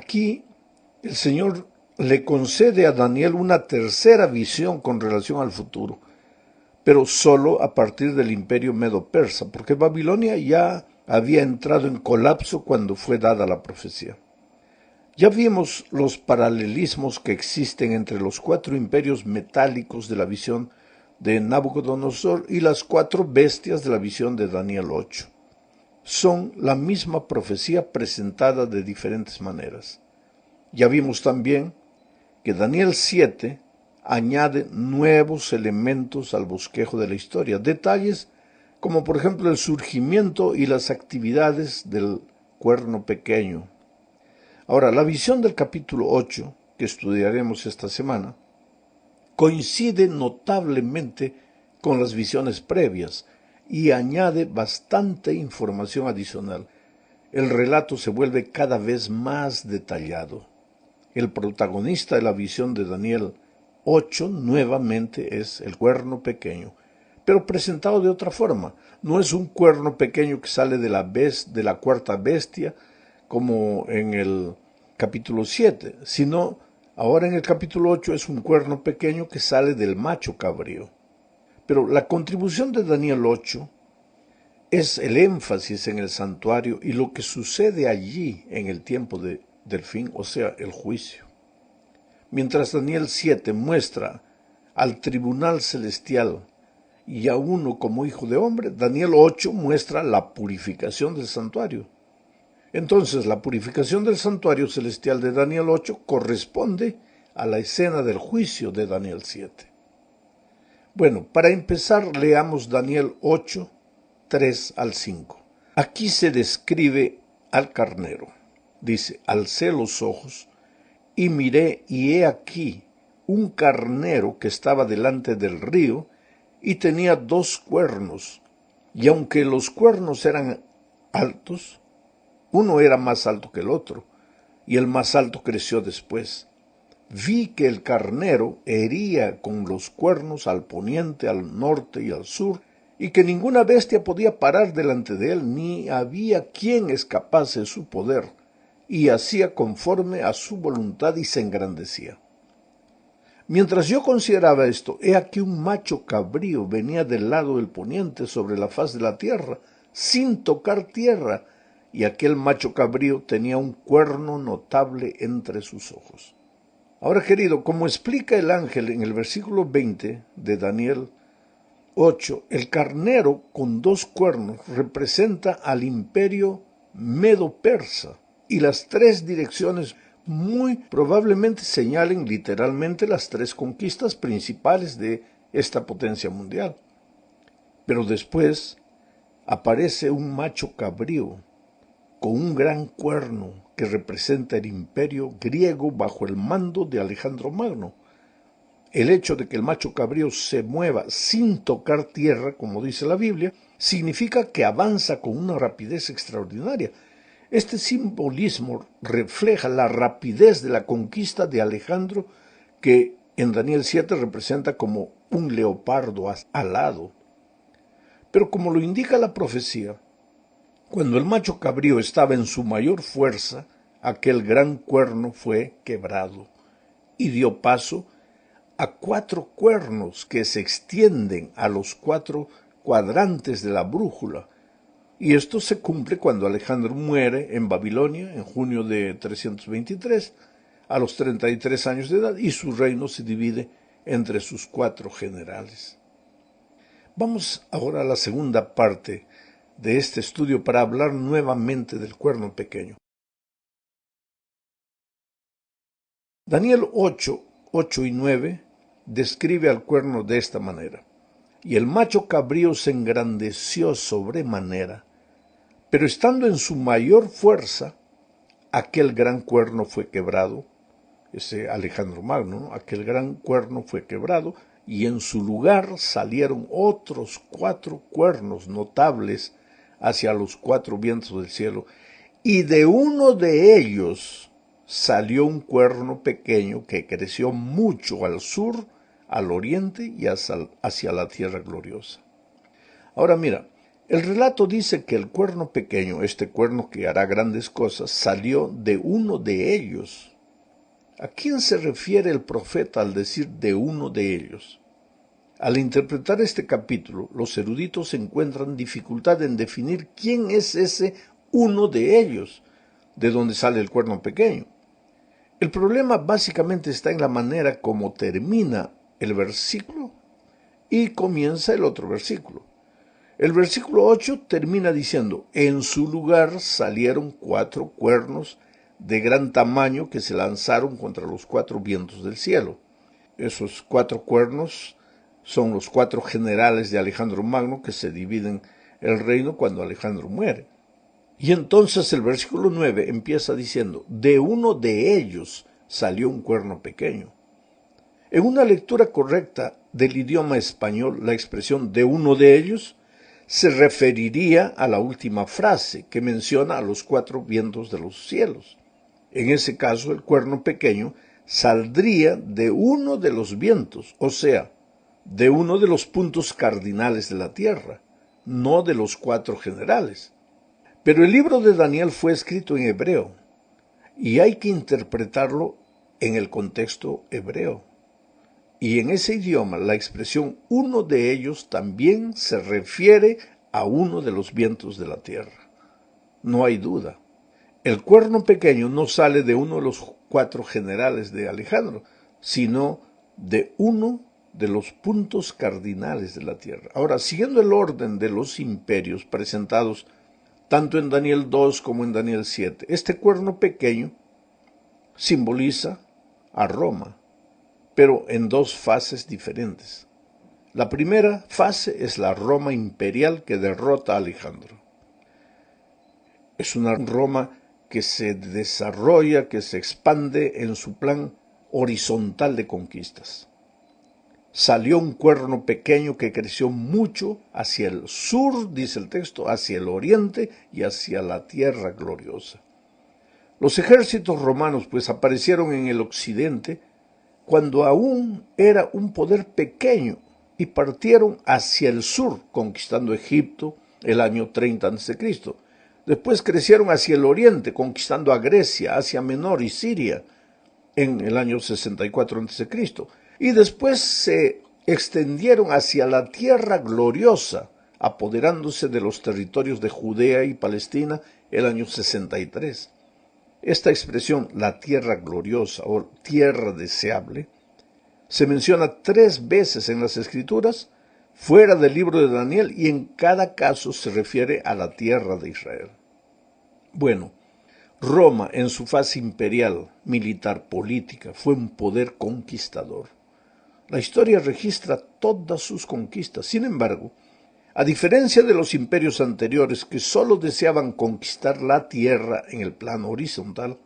Aquí el Señor le concede a Daniel una tercera visión con relación al futuro, pero solo a partir del imperio medo-persa, porque Babilonia ya había entrado en colapso cuando fue dada la profecía. Ya vimos los paralelismos que existen entre los 4 imperios metálicos de la visión de Nabucodonosor y las 4 bestias de la visión de Daniel 8. Son la misma profecía presentada de diferentes maneras. Ya vimos también que Daniel 7 añade nuevos elementos al bosquejo de la historia, detalles como por ejemplo el surgimiento y las actividades del cuerno pequeño. Ahora, la visión del capítulo 8, que estudiaremos esta semana, coincide notablemente con las visiones previas y añade bastante información adicional. El relato se vuelve cada vez más detallado. El protagonista de la visión de Daniel 8 nuevamente es el cuerno pequeño, pero presentado de otra forma. No es un cuerno pequeño que sale de la cuarta bestia, como en el capítulo 7, sino ahora en el capítulo 8 es un cuerno pequeño que sale del macho cabrío. Pero la contribución de Daniel 8 es el énfasis en el santuario y lo que sucede allí en el tiempo del fin, o sea, el juicio. Mientras Daniel 7 muestra al tribunal celestial y a uno como hijo de hombre, Daniel 8 muestra la purificación del santuario. Entonces, la purificación del santuario celestial de Daniel 8 corresponde a la escena del juicio de Daniel 7. Bueno, para empezar, leamos Daniel 8, 3 al 5. Aquí se describe al carnero. Dice, alcé los ojos y miré, y he aquí un carnero que estaba delante del río y tenía 2 cuernos, y aunque los cuernos eran altos, uno era más alto que el otro, y el más alto creció después. Vi que el carnero hería con los cuernos al poniente, al norte y al sur, y que ninguna bestia podía parar delante de él, ni había quien escapase de su poder, y hacía conforme a su voluntad y se engrandecía. Mientras yo consideraba esto, he aquí un macho cabrío venía del lado del poniente sobre la faz de la tierra, sin tocar tierra, y aquel macho cabrío tenía un cuerno notable entre sus ojos. Ahora, querido, como explica el ángel en el versículo 20 de Daniel 8, el carnero con 2 cuernos representa al imperio medo-persa, y las 3 direcciones muy probablemente señalen literalmente las 3 conquistas principales de esta potencia mundial. Pero después aparece un macho cabrío con un gran cuerno que representa el imperio griego bajo el mando de Alejandro Magno. El hecho de que el macho cabrío se mueva sin tocar tierra, como dice la Biblia, significa que avanza con una rapidez extraordinaria. Este simbolismo refleja la rapidez de la conquista de Alejandro, que en Daniel 7 representa como un leopardo alado. Pero como lo indica la profecía, cuando el macho cabrío estaba en su mayor fuerza, aquel gran cuerno fue quebrado y dio paso a 4 cuernos que se extienden a los 4 cuadrantes de la brújula. Y esto se cumple cuando Alejandro muere en Babilonia en junio de 323, a los 33 años de edad, y su reino se divide entre sus 4 generales. Vamos ahora a la segunda parte de este estudio para hablar nuevamente del cuerno pequeño. Daniel 8, 8 y 9 describe al cuerno de esta manera. Y el macho cabrío se engrandeció sobremanera, pero estando en su mayor fuerza, aquel gran cuerno fue quebrado, ese Alejandro Magno, ¿no? Aquel gran cuerno fue quebrado, y en su lugar salieron otros 4 cuernos notables hacia los 4 vientos del cielo, y de uno de ellos salió un cuerno pequeño que creció mucho al sur, al oriente y hacia la tierra gloriosa. Ahora mira, El relato dice que el cuerno pequeño, este cuerno que hará grandes cosas, salió de uno de ellos. ¿A quién se refiere el profeta al decir de uno de ellos? Al interpretar este capítulo, los eruditos encuentran dificultad en definir quién es ese uno de ellos, de donde sale el cuerno pequeño. El problema básicamente está en la manera como termina el versículo y comienza el otro versículo. El versículo 8 termina diciendo, en su lugar salieron 4 cuernos de gran tamaño que se lanzaron contra los 4 vientos del cielo. Esos 4 cuernos son los 4 generales de Alejandro Magno que se dividen el reino cuando Alejandro muere. Y entonces el versículo 9 empieza diciendo, de uno de ellos salió un cuerno pequeño. En una lectura correcta del idioma español, la expresión de uno de ellos se referiría a la última frase que menciona a los 4 vientos de los cielos. En ese caso, el cuerno pequeño saldría de uno de los vientos, o sea, de uno de los puntos cardinales de la tierra, no de los 4 generales. Pero el libro de Daniel fue escrito en hebreo, y hay que interpretarlo en el contexto hebreo. Y en ese idioma la expresión uno de ellos también se refiere a uno de los vientos de la tierra. No hay duda. El cuerno pequeño no sale de uno de los 4 generales de Alejandro, sino de uno de los puntos cardinales de la tierra. Ahora, siguiendo el orden de los imperios presentados tanto en Daniel 2 como en Daniel 7, este cuerno pequeño simboliza a Roma, pero en 2 fases diferentes. La primera fase es la Roma imperial que derrota a Alejandro. Es una Roma que se desarrolla, que se expande en su plan horizontal de conquistas. Salió un cuerno pequeño que creció mucho hacia el sur, dice el texto, hacia el oriente y hacia la tierra gloriosa. Los ejércitos romanos pues aparecieron en el occidente cuando aún era un poder pequeño y partieron hacia el sur, conquistando Egipto el año 30 a.C. Después crecieron hacia el oriente, conquistando a Grecia, Asia Menor y Siria en el año 64 a.C. Y después se extendieron hacia la tierra gloriosa, apoderándose de los territorios de Judea y Palestina el año 63. Esta expresión, la tierra gloriosa o tierra deseable, se menciona 3 veces en las Escrituras, fuera del libro de Daniel, y en cada caso se refiere a la tierra de Israel. Bueno, Roma en su fase imperial, militar, política, fue un poder conquistador. La historia registra todas sus conquistas. Sin embargo, a diferencia de los imperios anteriores que solo deseaban conquistar la tierra en el plano horizontal,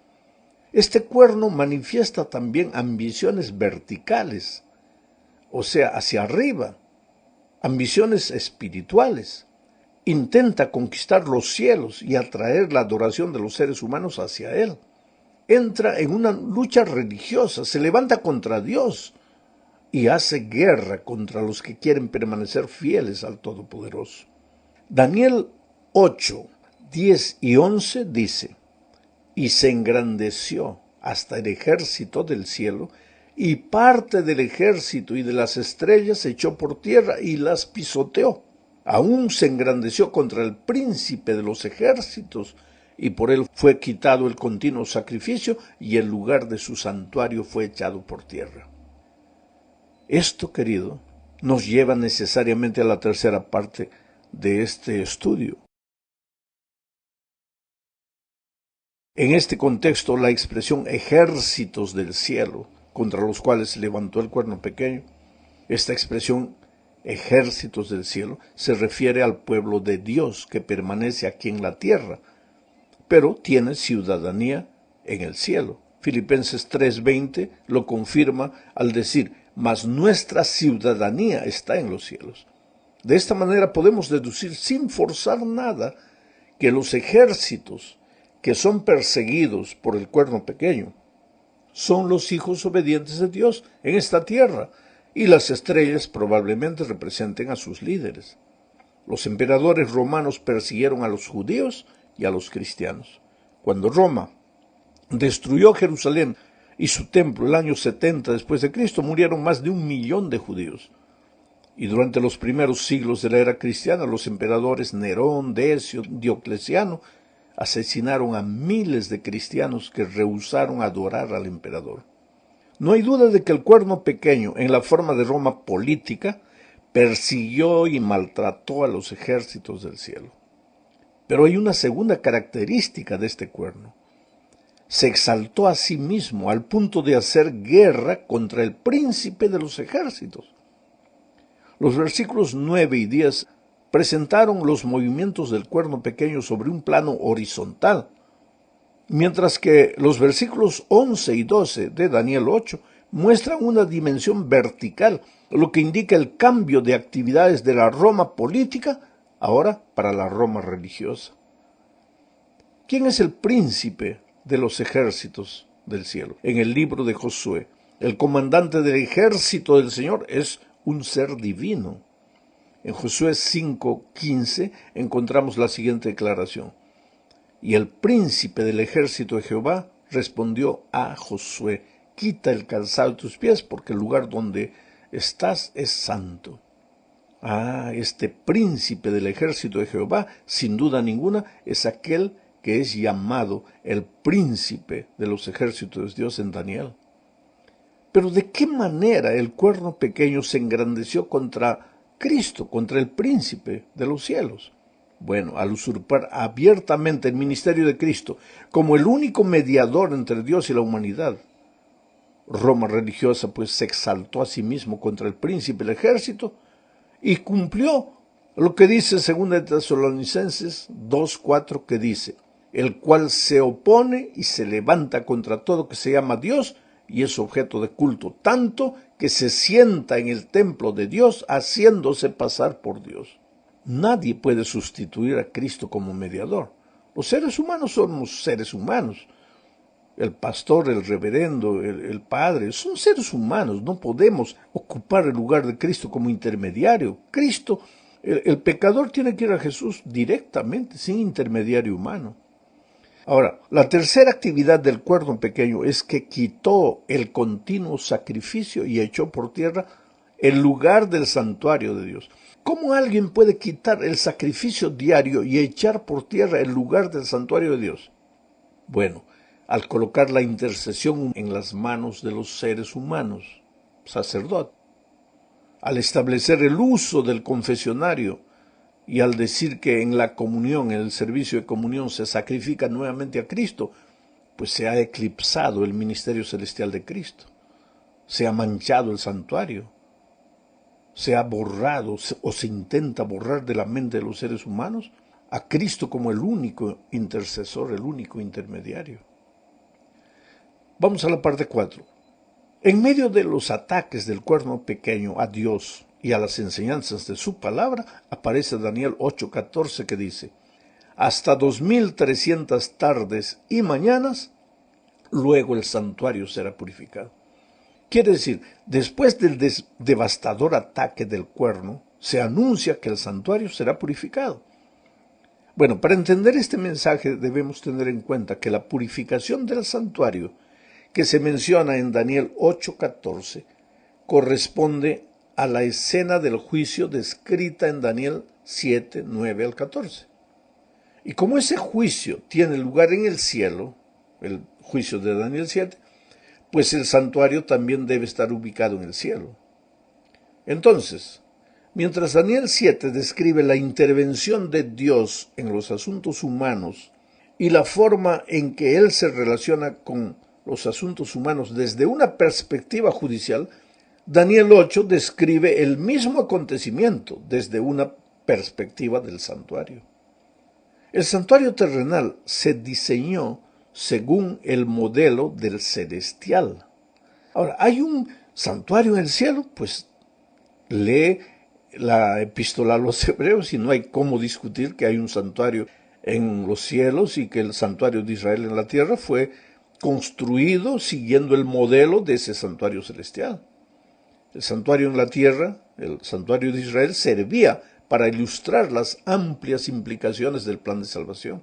este cuerno manifiesta también ambiciones verticales, o sea, hacia arriba, ambiciones espirituales. Intenta conquistar los cielos y atraer la adoración de los seres humanos hacia él. Entra en una lucha religiosa, se levanta contra Dios y hace guerra contra los que quieren permanecer fieles al Todopoderoso. Daniel 8, 10 y 11 dice, y se engrandeció hasta el ejército del cielo, y parte del ejército y de las estrellas se echó por tierra y las pisoteó. Aún se engrandeció contra el príncipe de los ejércitos, y por él fue quitado el continuo sacrificio, y el lugar de su santuario fue echado por tierra. Esto, querido, nos lleva necesariamente a la tercera parte de este estudio. En este contexto, la expresión ejércitos del cielo, contra los cuales se levantó el cuerno pequeño, esta expresión ejércitos del cielo se refiere al pueblo de Dios que permanece aquí en la tierra, pero tiene ciudadanía en el cielo. Filipenses 3:20 lo confirma al decir, mas nuestra ciudadanía está en los cielos. De esta manera podemos deducir sin forzar nada que los ejércitos que son perseguidos por el cuerno pequeño son los hijos obedientes de Dios en esta tierra, y las estrellas probablemente representen a sus líderes. Los emperadores romanos persiguieron a los judíos y a los cristianos. Cuando Roma destruyó Jerusalén y su templo el año 70 después de Cristo, murieron más de 1 millón de judíos. Y durante los primeros siglos de la era cristiana, los emperadores Nerón, Decio, Diocleciano asesinaron a miles de cristianos que rehusaron adorar al emperador. No hay duda de que el cuerno pequeño, en la forma de Roma política, persiguió y maltrató a los ejércitos del cielo. Pero hay una segunda característica de este cuerno. Se exaltó a sí mismo al punto de hacer guerra contra el príncipe de los ejércitos. Los versículos 9 y 10 presentaron los movimientos del cuerno pequeño sobre un plano horizontal, mientras que los versículos 11 y 12 de Daniel 8 muestran una dimensión vertical, lo que indica el cambio de actividades de la Roma política ahora para la Roma religiosa. ¿Quién es el príncipe de los ejércitos del cielo? En el libro de Josué, el comandante del ejército del Señor es un ser divino. En Josué 5:15 encontramos la siguiente declaración. Y el príncipe del ejército de Jehová respondió a Josué: quita el calzado de tus pies, porque el lugar donde estás es santo. Este príncipe del ejército de Jehová, sin duda ninguna, es aquel que es llamado el príncipe de los ejércitos de Dios en Daniel. Pero ¿de qué manera el cuerno pequeño se engrandeció contra Cristo, contra el príncipe de los cielos? Bueno, al usurpar abiertamente el ministerio de Cristo como el único mediador entre Dios y la humanidad. Roma religiosa pues se exaltó a sí mismo contra el príncipe del ejército y cumplió lo que dice 2 Tesalonicenses 2:4, que dice: el cual se opone y se levanta contra todo que se llama Dios y es objeto de culto, tanto que se sienta en el templo de Dios haciéndose pasar por Dios. Nadie puede sustituir a Cristo como mediador. Los seres humanos somos seres humanos. El pastor, el reverendo, el padre, son seres humanos. No podemos ocupar el lugar de Cristo como intermediario. Cristo, el pecador tiene que ir a Jesús directamente, sin intermediario humano. Ahora, la tercera actividad del cuerno pequeño es que quitó el continuo sacrificio y echó por tierra el lugar del santuario de Dios. ¿Cómo alguien puede quitar el sacrificio diario y echar por tierra el lugar del santuario de Dios? Bueno, al colocar la intercesión en las manos de los seres humanos, sacerdote, al establecer el uso del confesionario y al decir que en la comunión, en el servicio de comunión, se sacrifica nuevamente a Cristo, pues se ha eclipsado el ministerio celestial de Cristo, se ha manchado el santuario, se ha borrado o se intenta borrar de la mente de los seres humanos a Cristo como el único intercesor, el único intermediario. Vamos a la parte 4. En medio de los ataques del cuerno pequeño a Dios y a las enseñanzas de su palabra, aparece Daniel 8:14, que dice: hasta 2300 tardes y mañanas, luego el santuario será purificado. Quiere decir, después del devastador ataque del cuerno, se anuncia que el santuario será purificado. Bueno, para entender este mensaje debemos tener en cuenta que la purificación del santuario, que se menciona en Daniel 8:14, corresponde a la escena del juicio descrita en Daniel 7:9 al 14. Y como ese juicio tiene lugar en el cielo, el juicio de Daniel 7, pues el santuario también debe estar ubicado en el cielo. Entonces, mientras Daniel 7 describe la intervención de Dios en los asuntos humanos y la forma en que Él se relaciona con los asuntos humanos desde una perspectiva judicial, Daniel 8 describe el mismo acontecimiento desde una perspectiva del santuario. El santuario terrenal se diseñó según el modelo del celestial. Ahora, ¿hay un santuario en el cielo? Pues lee la epístola a los hebreos y no hay cómo discutir que hay un santuario en los cielos y que el santuario de Israel en la tierra fue construido siguiendo el modelo de ese santuario celestial. El santuario en la tierra, el santuario de Israel, servía para ilustrar las amplias implicaciones del plan de salvación.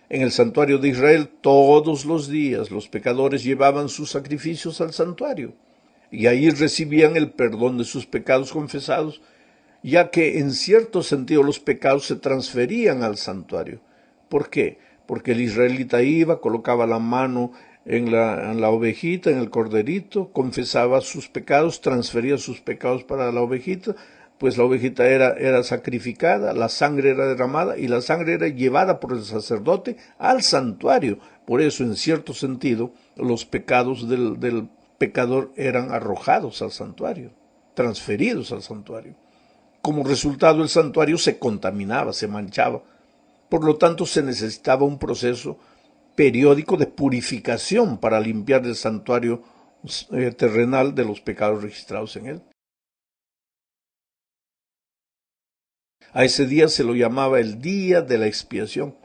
En el santuario de Israel, todos los días los pecadores llevaban sus sacrificios al santuario, y ahí recibían el perdón de sus pecados confesados, ya que en cierto sentido los pecados se transferían al santuario. ¿Por qué? Porque el israelita iba, colocaba la mano en la ovejita, en el corderito, confesaba sus pecados, transfería sus pecados para la ovejita, pues la ovejita era sacrificada, la sangre era derramada y la sangre era llevada por el sacerdote al santuario. Por eso, en cierto sentido, los pecados del pecador eran arrojados al santuario, transferidos al santuario. Como resultado, el santuario se contaminaba, se manchaba. Por lo tanto, se necesitaba un proceso periódico de purificación para limpiar el santuario terrenal de los pecados registrados en él. A ese día se lo llamaba el día de la expiación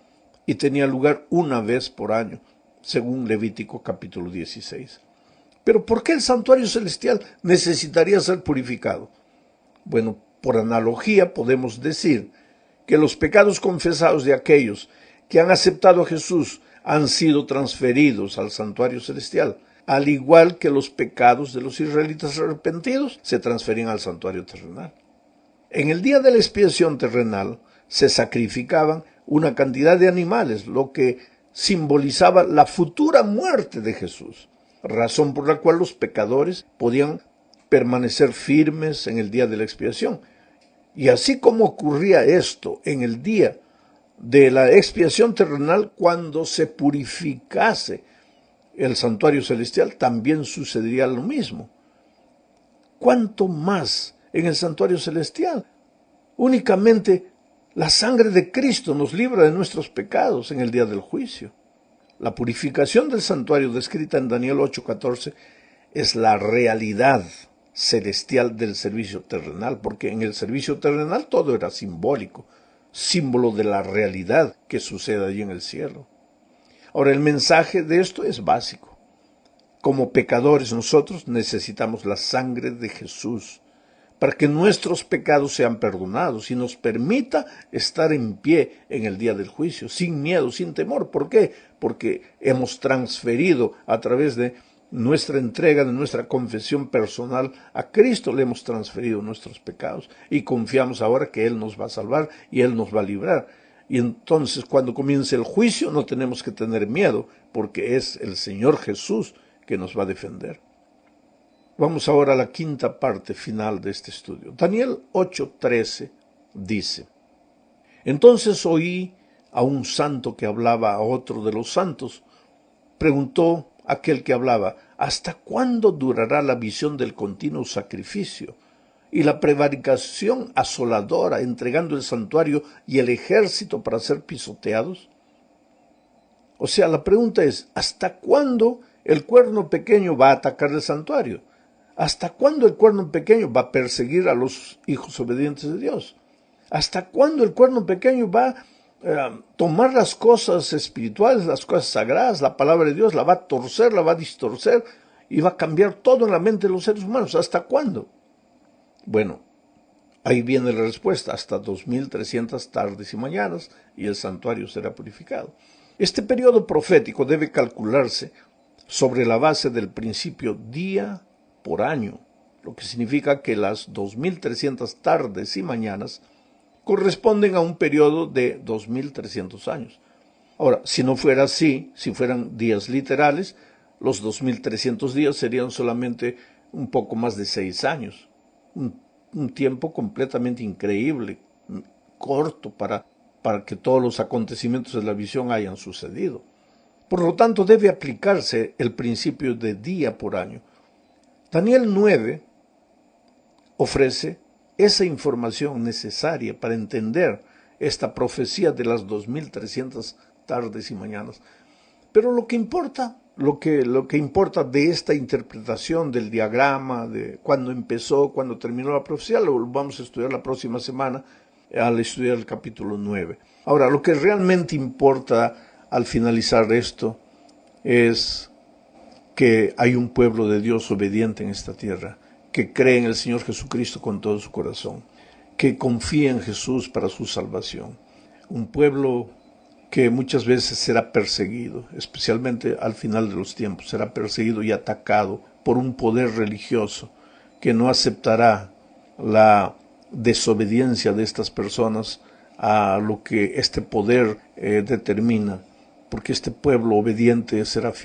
y tenía lugar una vez por año, según Levítico capítulo 16. Pero ¿por qué el santuario celestial necesitaría ser purificado? Bueno, por analogía podemos decir que los pecados confesados de aquellos que han aceptado a Jesús han sido transferidos al santuario celestial, al igual que los pecados de los israelitas arrepentidos se transferían al santuario terrenal. En el día de la expiación terrenal se sacrificaban una cantidad de animales, lo que simbolizaba la futura muerte de Jesús, razón por la cual los pecadores podían permanecer firmes en el día de la expiación. Y así como ocurría esto en el día de la expiación terrenal, cuando se purificase el santuario celestial, también sucedería lo mismo. ¿Cuánto más en el santuario celestial? Únicamente la sangre de Cristo nos libra de nuestros pecados en el día del juicio. La purificación del santuario descrita en Daniel 8:14 es la realidad celestial del servicio terrenal, porque en el servicio terrenal todo era simbólico, símbolo de la realidad que sucede allí en el cielo. Ahora, el mensaje de esto es básico. Como pecadores nosotros necesitamos la sangre de Jesús para que nuestros pecados sean perdonados y nos permita estar en pie en el día del juicio, sin miedo, sin temor. ¿Por qué? Porque hemos transferido a través de nuestra entrega, de nuestra confesión personal a Cristo, le hemos transferido nuestros pecados y confiamos ahora que Él nos va a salvar y Él nos va a librar. Y entonces cuando comience el juicio no tenemos que tener miedo, porque es el Señor Jesús que nos va a defender. Vamos ahora a la quinta parte final de este estudio. Daniel 8:13 dice: Entonces oí a un santo que hablaba a otro de los santos. Preguntó aquel que hablaba: ¿hasta cuándo durará la visión del continuo sacrificio y la prevaricación asoladora, entregando el santuario y el ejército para ser pisoteados? O sea, la pregunta es: ¿hasta cuándo el cuerno pequeño va a atacar el santuario? ¿Hasta cuándo el cuerno pequeño va a perseguir a los hijos obedientes de Dios? ¿Hasta cuándo el cuerno pequeño va a tomar las cosas espirituales, las cosas sagradas, la palabra de Dios, la va a torcer, la va a distorcer y va a cambiar todo en la mente de los seres humanos? ¿Hasta cuándo? Bueno, ahí viene la respuesta: hasta 2300 tardes y mañanas, y el santuario será purificado. Este periodo profético debe calcularse sobre la base del principio día por año, lo que significa que las 2300 tardes y mañanas corresponden a un periodo de 2300 años. Ahora, si no fuera así, si fueran días literales, los 2300 días serían solamente un poco más de 6 años. Un tiempo completamente increíble, corto para que todos los acontecimientos de la visión hayan sucedido. Por lo tanto, debe aplicarse el principio de día por año. Daniel 9 ofrece esa información necesaria para entender esta profecía de las 2300 tardes y mañanas. Pero lo que importa de esta interpretación del diagrama, de cuándo empezó, cuándo terminó la profecía, lo vamos a estudiar la próxima semana al estudiar el capítulo 9. Ahora, lo que realmente importa al finalizar esto es que hay un pueblo de Dios obediente en esta tierra, que cree en el Señor Jesucristo con todo su corazón, que confía en Jesús para su salvación. Un pueblo que muchas veces será perseguido, especialmente al final de los tiempos, será perseguido y atacado por un poder religioso que no aceptará la desobediencia de estas personas a lo que este poder determina, porque este pueblo obediente será fiel.